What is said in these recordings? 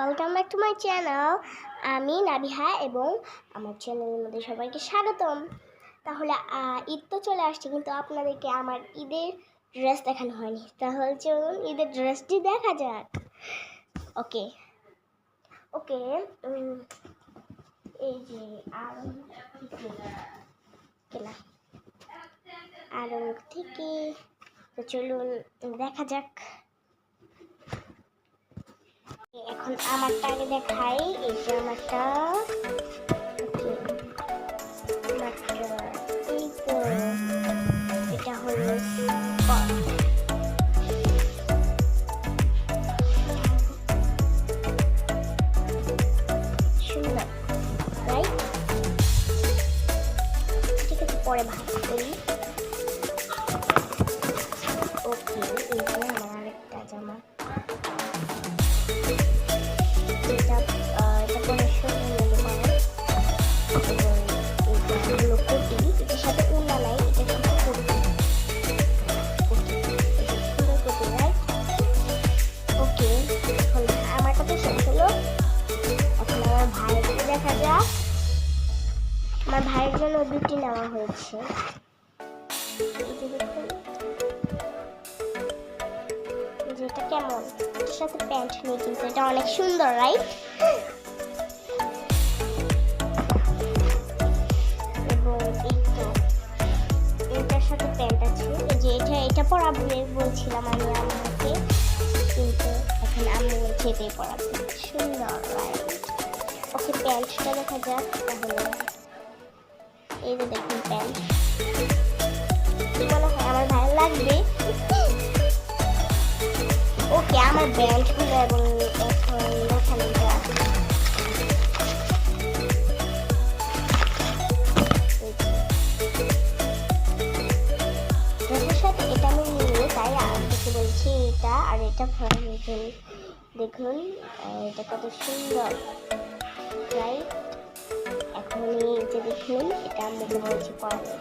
Welcome back to my channel. আমি নাবিহা এবং আমার চ্যানেলের মধ্যে সবাইকে স্বাগতম। তাহলে ঈদ তো চলে আসছে, কিন্তু আপনাদেরকে আমার ঈদের ড্রেস দেখানো হয়নি। তাহলে চলুন ঈদের ড্রেসটি দেখা যাক। ওকে ওকে এই যে আরং থেকে তো চলুন দেখা যাক। এখন আমারটা আগে দেখাই। এই যে আমারটা, এই তো এটা হলো সুন্দর, রাইট? ঠিক আছে, পরে ভাগ করি। ওকে, এই যে আমার আরেকটা জামা, এটা পরে সুন্দর করে, এবং এটা হলো কোটি, এটার সাথে উন্না নাই, এটার সাথে কোটি। সুন্দর কোটি, রাইট? ওকে, এখন আমার কথা শেষ হলো। এখন আমার ভাইকে দেখা যাক। আমার ভাইয়ের জন্য দুটি নেওয়া হয়েছে। এটা কেমন, এটার সাথে প্যান্ট নেই, কিন্তু এটা অনেক সুন্দর, রাইট? এবং এই তো এটার সাথে প্যান্ট আছে। এই যে এটা পরাবো বলছিলাম আমি আম্মুকে, কিন্তু এখন আম্মু বলছে এটাই পরাবো। সুন্দর, রাইট? ওকে, প্যান্টটা দেখা যাক তাহলে। এই যে দেখুন প্যান্ট, মনে হয় আমার ভালো লাগবে। ওকে, আমার ব্যান্ডগুলো এবং এখন ওখানে ড্রেসের সাথে এটা আমি নিয়ে, তাই আপনাকে বলছি এটা আর এটা দেখুন এটা কত সুন্দর, রাইট? এখন এই যে দেখুন, এটা আমাকে বলছি পড়াতে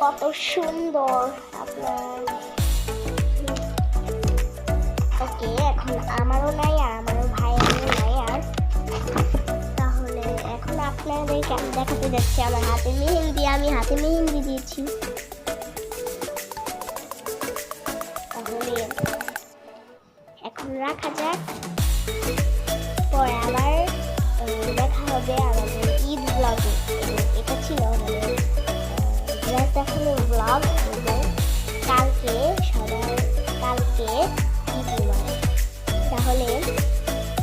কত সুন্দর আপনার। ওকে, এখন আমারও নাই আর আমারও ভাইয়েরও নাই আর। তাহলে এখন আপনাদেরকে আমি দেখাতে যাচ্ছি আমার হাতে মেহেন্দি। আমি হাতে মেহেন্দি দিয়েছি। তাহলে এখন রাখা যাক, পরে আবার দেখা হবে আমাদের ঈদ ব্লগে। এটা ছিল আমাদের ড্রেস দেখানো ব্লগ, এবং কালকে ঈদ নয়। তাহলে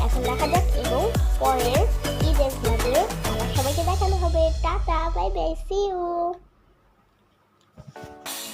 এখন দেখা যাক, এবং পরের ঈদের ব্লগে আমার সবাইকে দেখানো হবে। Tata, bye bye, see you.